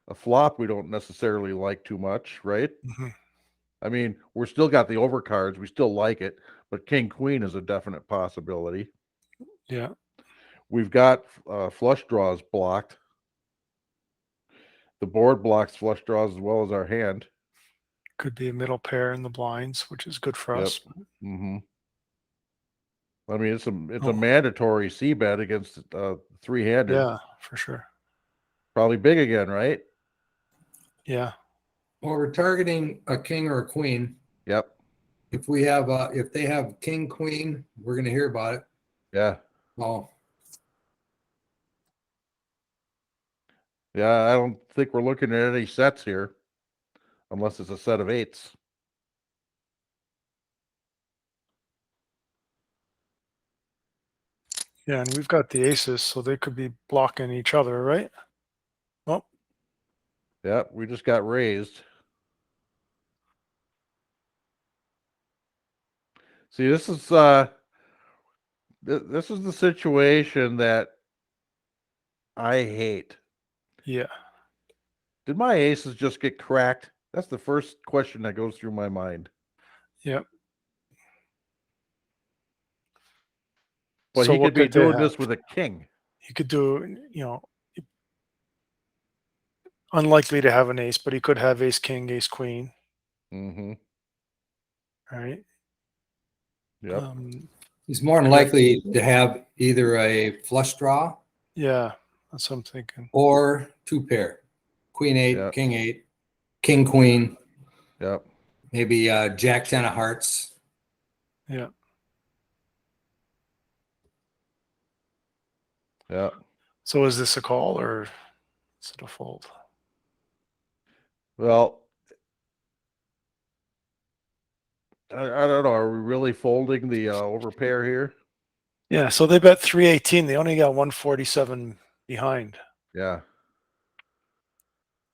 a flop we don't necessarily like too much, right? Mhm. I mean, we're still got the overcards. We still like it, but king queen is a definite possibility. Yeah, We've got flush draws blocked. The board blocks flush draws as well as our hand. could be a middle pair in the blinds, which is good for us. Mm-hmm. I mean, it's a Oh. mandatory C bet against 3-handed. Yeah, for sure. Probably big again, right? Yeah. Well, we're targeting a king or a queen. Yep. If they have king, queen, we're going to hear about it. Yeah. Oh, Yeah, I don't think we're looking at any sets here, unless it's a set of 8s. Yeah, and we've got the aces, so they could be blocking each other, right? Oh, Yeah, we just got raised. See, this is this is the situation that I hate. yeah. Did my aces just get cracked? That's the first question that goes through my mind. Yep. But So he what could be could they doing have? this with a king. He could do, unlikely to have an ace, but he could have ace king, ace queen, Mm-hmm. right? Yep. he's more than likely to have either a flush draw Yeah, that's what I'm thinking. or 2 pair, queen 8, Yep. king 8, king queen, Yep. maybe jack 10 of hearts. Yeah. Yeah. So is this a call or is it a fold? Well, I don't know. Are we really folding the overpair here? Yeah, so they bet 318. They only got 147 behind. Yeah.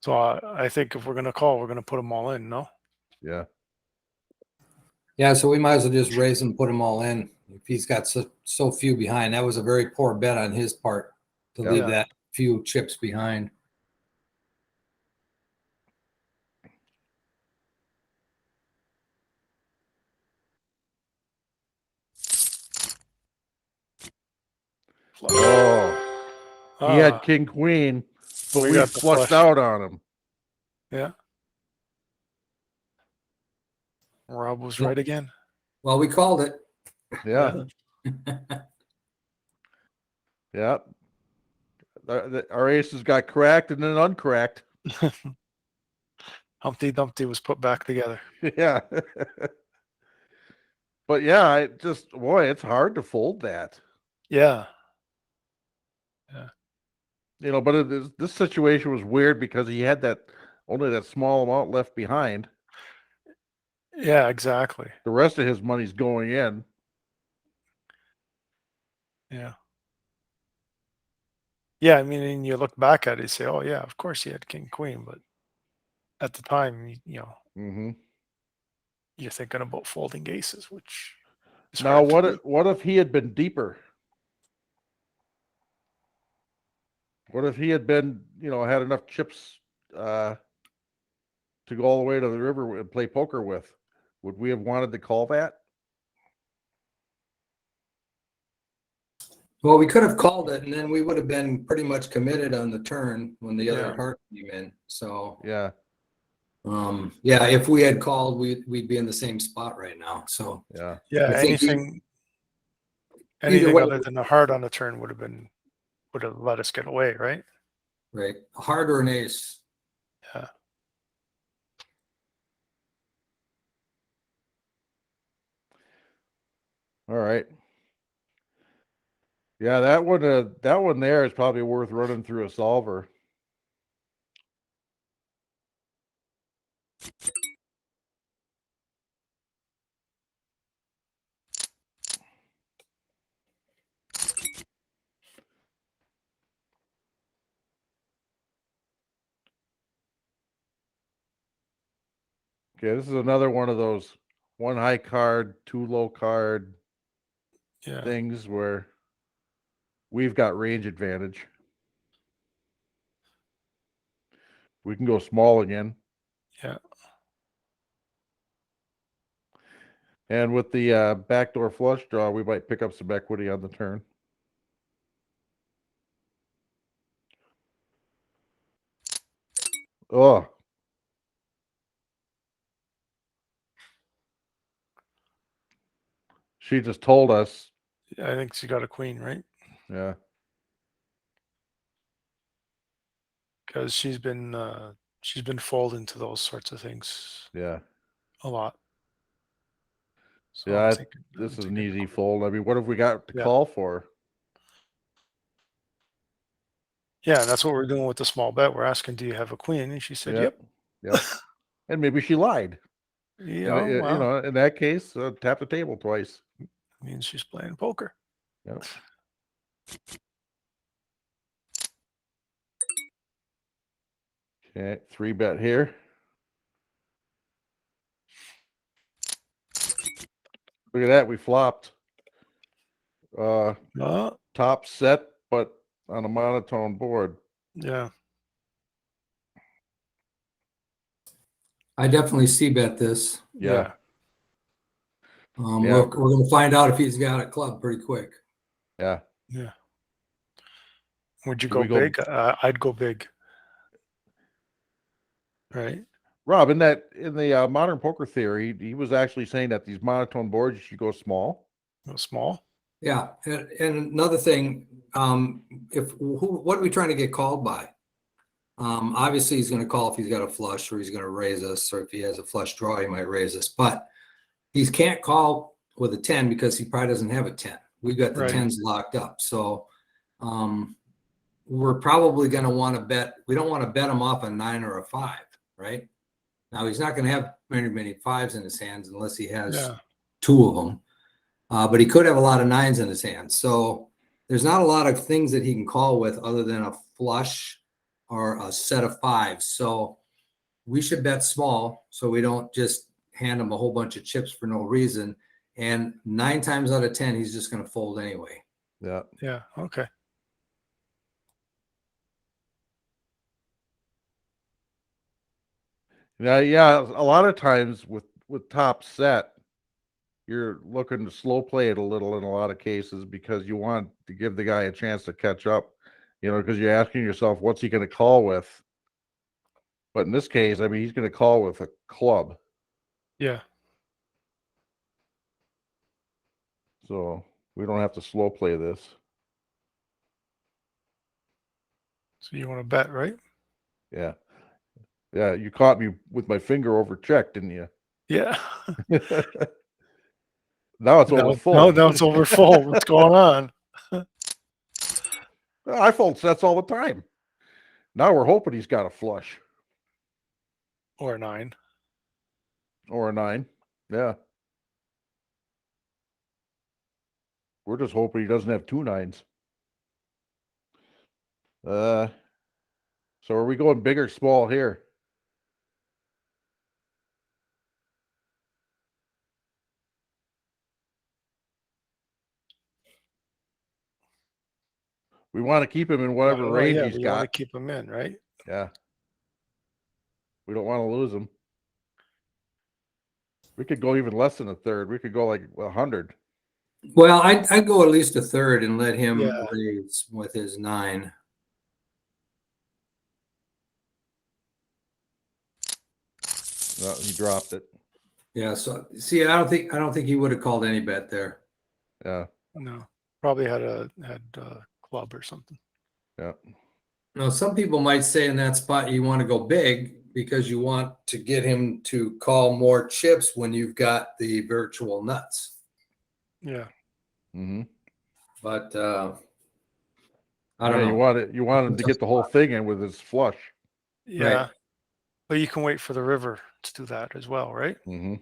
So I think if we're going to call, we're going to put them all in, no? Yeah. Yeah, so we might as well just raise and put them all in if he's got so few behind. That was a very poor bet on his part to leave Yeah. that few chips behind. Flush. Oh, he had king queen, but we we got the flushed flush. out on him. Yeah. Rob was Yeah. right again. Well, we called it. Yeah. Yeah. Our aces got cracked and then uncracked. Humpty Dumpty was put back together. Yeah. But yeah, I just, boy, it's hard to fold that. Yeah. But this situation was weird because he had only that small amount left behind. Yeah, exactly. The rest of his money's going in. Yeah. Yeah, I mean, and you look back at it, you say, oh, yeah, of course he had king queen. But at the time, Mm-hmm. you're thinking about folding aces, which is Now, hard to do. what if he had been deeper? What if he had been, had enough chips to go all the way to the river and play poker with? Would we have wanted to call that? Well, we could have called it, and then we would have been pretty much committed on the turn when the other Yeah. heart came in. So, Yeah. yeah, if we had called, we'd be in the same spot right now. So, Yeah. Yeah, I think anything way- other than the heart on the turn would have let us get away, right? right, a heart or an ace. Yeah. All right. Yeah, that one there is probably worth running through a solver. Okay, this is another one of those one high card, two low card Yeah. things where we've got range advantage. We can go small again. Yeah. And with the backdoor flush draw, we might pick up some equity on the turn. Oh. She just told us. I think she got a queen, right? Yeah. Because she's been folding to those sorts of things Yeah. a lot. So Yeah. I'm thinking, This is an easy fold. I mean, what have we got to Yeah. call for? Yeah, that's what we're doing with the small bet. We're asking, do you have a queen? And she said, yep. Yep. And maybe she lied. Yeah, And, well, in that case, tap the table twice. means she's playing poker. Yep. Okay, 3-bet here. Look at that, we flopped. Top set, but on a monotone board. Yeah. I definitely see bet this. Yeah. We're going to find out if he's got a club pretty quick. Yeah. Yeah. Would you Do go we go- big? I'd go big. Right. Rob, in the modern poker theory, he was actually saying that these monotone boards, you should go small. Go small. Yeah, and another thing, what are we trying to get called by? Obviously, he's going to call if he's got a flush, or he's going to raise us, or if he has a flush draw, he might raise us. But he can't call with a 10 because he probably doesn't have a 10. We've got the Right. 10s locked up. So we're probably going to want to bet. We don't want to bet him off a 9 or a 5, right? Now he's not going to have many 5s in his hands unless he has 2 of them. But he could have a lot of 9s in his hands. So there's not a lot of things that he can call with other than a flush or a set of 5s. So we should bet small so we don't just hand him a whole bunch of chips for no reason. And 9 times out of 10, he's just going to fold anyway. Yeah. Yeah. Okay. Yeah. A lot of times with top set, you're looking to slow play it a little in a lot of cases because you want to give the guy a chance to catch up, because you're asking yourself, what's he going to call with? But in this case, I mean, he's going to call with a club. Yeah. So we don't have to slow play this. So you want to bet, right? Yeah. Yeah. You caught me with my finger over check, didn't you? Yeah. Now it's over full. No, now it's over full. What's going on? I fold sets all the time. Now we're hoping he's got a flush Or a 9. or a 9. Yeah. We're just hoping he doesn't have 2 9s. So are we going big or small here? We want to keep him in whatever range he's we got. want to keep him in, right? Yeah. We don't want to lose him. We could go even less than a third. We could go like 100. Well, I'd go at least a third and let him Yeah. raise with his 9. No, he dropped it. Yeah. So see, I don't think he would have called any bet there. Yeah. No. Probably had a club or something. Yeah. Now, some people might say in that spot you want to go big because you want to get him to call more chips when you've got the virtual nuts. Yeah. Mm-hmm. But I don't know. You want him to get the whole thing in with his flush. Yeah. Right. But you can wait for the river to do that as well, right? Mm-hmm.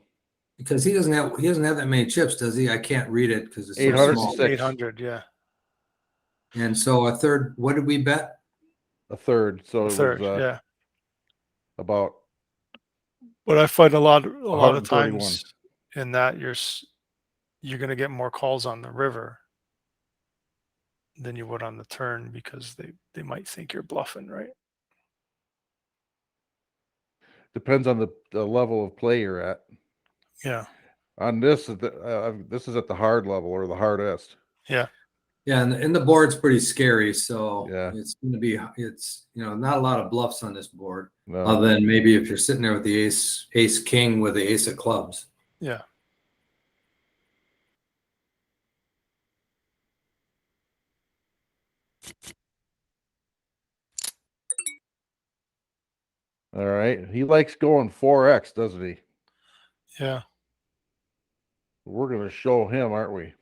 Because he doesn't have that many chips, does he? I can't read it because it's so 806. small. 800, yeah. And so a third. What did we bet? A third. So A third, it was yeah. about But I find a lot of 131. times in that you're going to get more calls on the river than you would on the turn because they might think you're bluffing, right? Depends on the level of play you're at. Yeah. On this, this is at the hard level or the hardest. Yeah. Yeah, and the board's pretty scary, so Yeah. it's going to be not a lot of bluffs on this board, No. other than maybe if you're sitting there with the ace king with the ace of clubs. Yeah. All right. He likes going 4x, doesn't he? Yeah. We're going to show him, aren't we?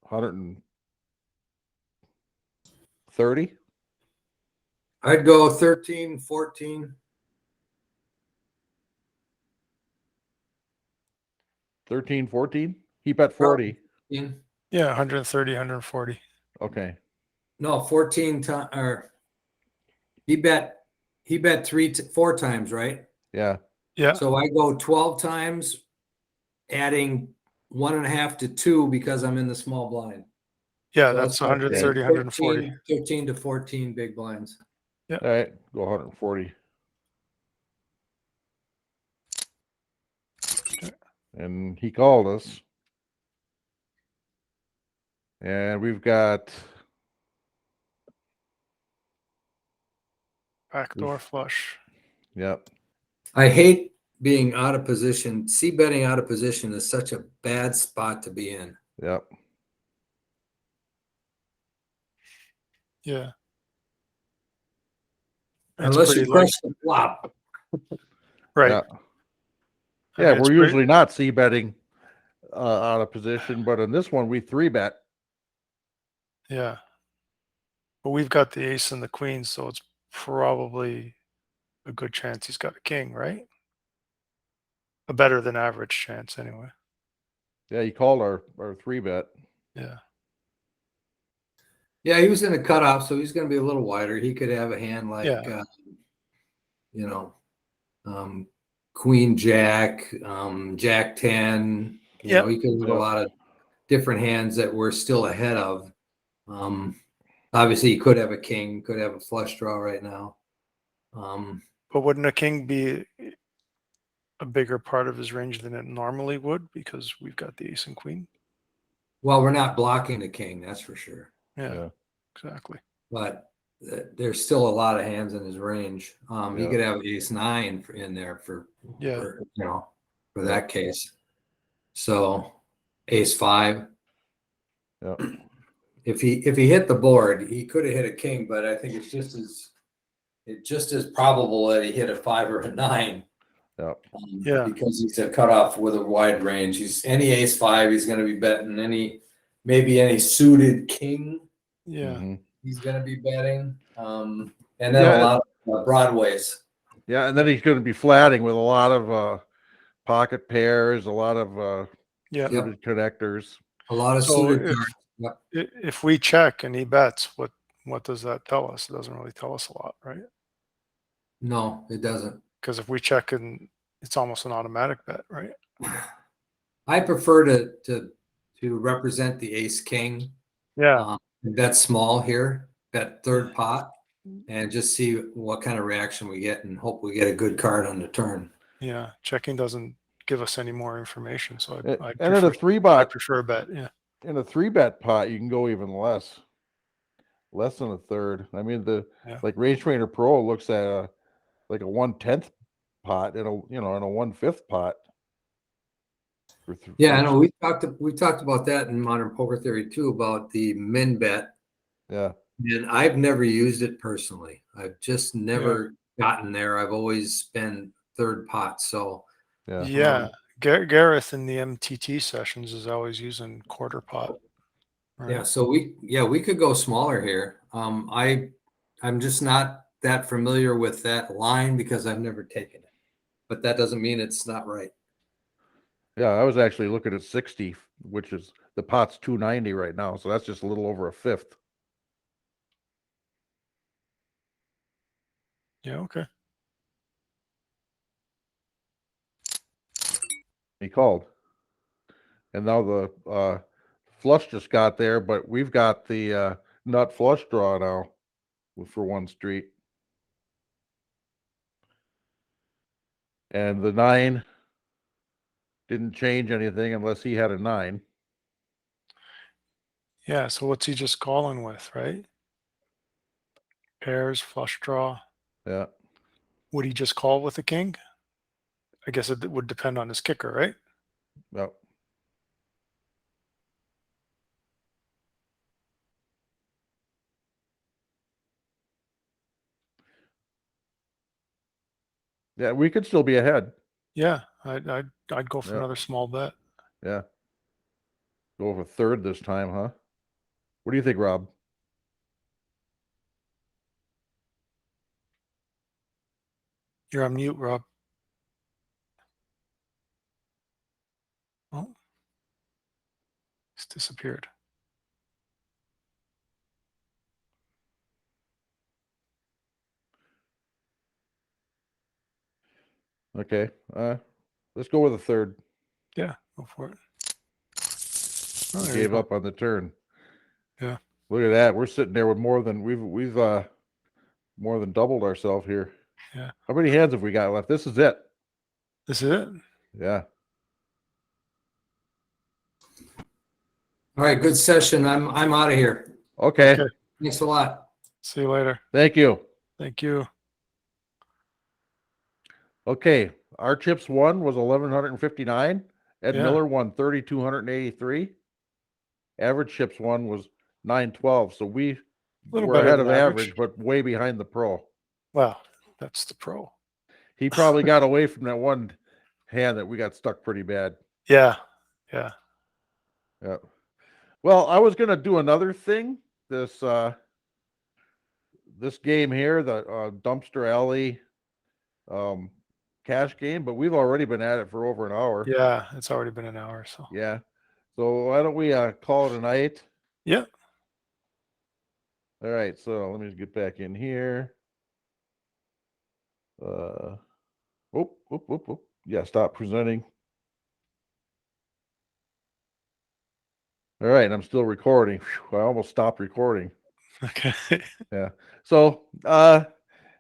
130? I'd go 13, 14. 13, 14? He bet 40. Yeah. 130, 140. Okay. No, 14 times. Or he bet 4 times, right? Yeah. Yeah. So I go 12 times, adding 1.5 to 2 because I'm in the small blind. Yeah. So That's like 130, 140. 13 to 14 big blinds. All right. Go 140. And he called us. And we've got Backdoor flush. Yep. I hate being out of position. C-betting out of position is such a bad spot to be in. Yep. Yeah. Unless you crush the flop. Right. Yeah. I mean, We're usually not c-betting out of position, but in this one we 3-bet. Yeah. But we've got the ace and the queen, so it's probably a good chance he's got a king, right? A better than average chance, anyway. Yeah, he called our 3-bet. Yeah. Yeah, he was in a cutoff, so he's going to be a little wider. He could have a hand like, Yeah. you know, Queen Jack, Jack 10. You Yep. know, he could have Yep. a lot of different hands that we're still ahead of. Obviously, he could have a king, could have a flush draw right now. But wouldn't a king be a bigger part of his range than it normally would because we've got the ace and queen? Well, we're not blocking the king, that's for sure. Yeah, Yeah. exactly. But there's still a lot of hands in his range. He Yeah. could have ace 9 in there for you know, for that case. So ace 5. Yeah. If he hit the board, he could have hit a king, but I think it's just as probable that he hit a 5 or a 9. Yeah. Yeah. Because he's a cutoff with a wide range. He's any ace 5, he's going to be betting. Maybe any suited king, Yeah. Mm-hmm. he's going to be betting. And then a lot of broadways. Yeah, and then he's going to be flatting with a lot of pocket pairs, a lot of Yeah. suited connectors. A lot of So suited cards. Yep. if we check and he bets, what does that tell us? It doesn't really tell us a lot, right? No, it doesn't. Because if we check and it's almost an automatic bet, right? I prefer to represent the ace king. Yeah. Bet small here, bet third pot, and just see what kind of reaction we get, and hope we get a good card on the turn. Yeah. Checking doesn't give us any more information, so I And in a I prefer a bet. Yeah. in a 3-bet pot, you can go even less than a third. I mean, like Range Trainer Pro looks at like a 1/10 pot in a 1/5 pot. Yeah, I know we talked about that in Modern Poker Theory too, about the min bet. Yeah. And I've never used it personally. I've just never gotten there. I've always been third pot. So yeah. Gareth in the MTT sessions is always using quarter pot. Right? Yeah, so we could go smaller here. I'm just not that familiar with that line because I've never taken it. But that doesn't mean it's not right. Yeah, I was actually looking at 60, which is the pot's 290 right now, so that's just a little over a fifth. Yeah. Okay. He called, and now the flush just got there, but we've got the nut flush draw now for 1 street, and the 9 didn't change anything unless he had a 9. Yeah. So what's he just calling with, right? Pairs, flush draw. Yeah. Would he just call with a king? I guess it would depend on his kicker, right? Yep. Yeah, we could still be ahead. Yeah, I'd go for Yeah. another small bet. Yeah. Go for third this time, huh? What do you think, Rob? You're on mute, Rob. Oh, it's disappeared. Okay. Let's go with a third. Yeah, go for it. Oh, We there you gave go. up on the turn. Yeah. Look at that. We're sitting there with more than we've more than doubled ourselves here. Yeah. How many hands have we got left? This is it. This is it. Yeah. All right, good session. I'm out of here. Okay. Okay. Thanks a lot. See you later. Thank you. Thank you. Okay. Our chips won was 1,159. Ed Yeah. Miller won 3,283. Average chips won was 912. So we Little were better ahead than of average. average, but way behind the pro. Well, that's the pro. He probably got away from that one hand that we got stuck pretty bad. Yeah. Yeah. Yeah. Well, I was gonna do another thing, this game here, the dumpster alley cash game, but we've already been at it for over an hour. Yeah, it's already been an hour. So Yeah. So why don't we call it a night? yeah, All right. So let me just get back in here. Yeah, stop presenting. All right, I'm still recording. Phew, I almost stopped recording. okay. Yeah. So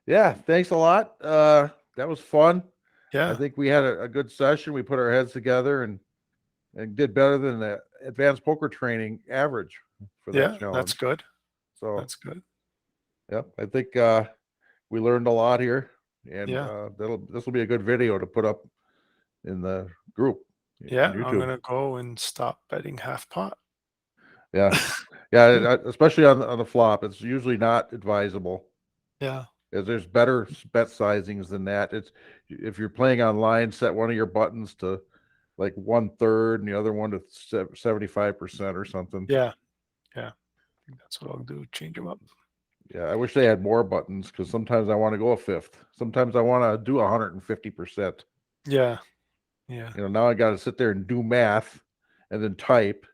yeah, thanks a lot. That was fun. I Yeah, think we had a good session. We put our heads together and did better than the advanced poker training average for that yeah, challenge. that's good. So That's good. yep, I think we learned a lot here, and Yeah. this will be a good video to put up in the group Yeah, on I'm YouTube. gonna go and stop betting half pot. Yeah, yeah, especially on the flop, it's usually not advisable. Yeah, As there's better bet sizings than that. It's if you're playing online, set one of your buttons to like 1/3 and the other one to 75% or something. yeah, yeah. I think that's what I'll do. Change them up. Yeah, I wish they had more buttons because sometimes I want to go a fifth. Sometimes I want to do 150%. Yeah, yeah. Now I got to sit there and do math and then type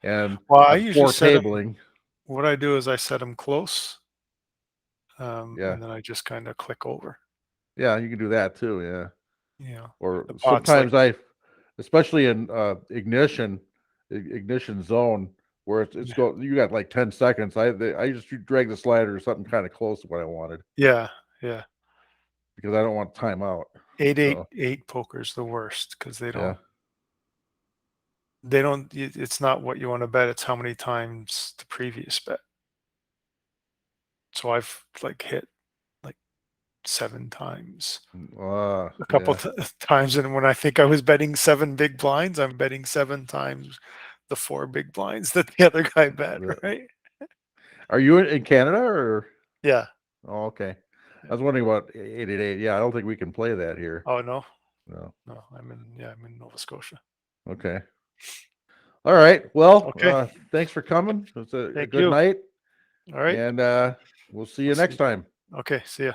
and Well, I usually before set them. tabling. What I do is I set them close, Yeah, and then I just kind of click over. yeah, you can do that too. Yeah, You know, or the pot's like, sometimes especially in ignition zone where yeah, you got like 10 seconds. I just drag the slider or something kind of close to what I wanted yeah, yeah. because I don't want timeout. 8-8-8 poker's the worst because Yeah, they don't. It's not what you want to bet. It's how many times the previous bet. So I've like hit like 7 times. A couple yeah. times, and when I think I was betting 7 big blinds, I'm betting 7 times the 4 big blinds that the other guy bet, The- right? Are you in Canada or? Yeah. Oh, okay. Yeah. I was wondering about 888. Yeah, I don't think we can play that here. Oh no, No. no, I'm in Nova Scotia. Okay. All right. Well, Okay. thanks for coming. It's a Thank good you. night, All right. and we'll see you We'll next see. time. Okay. See ya.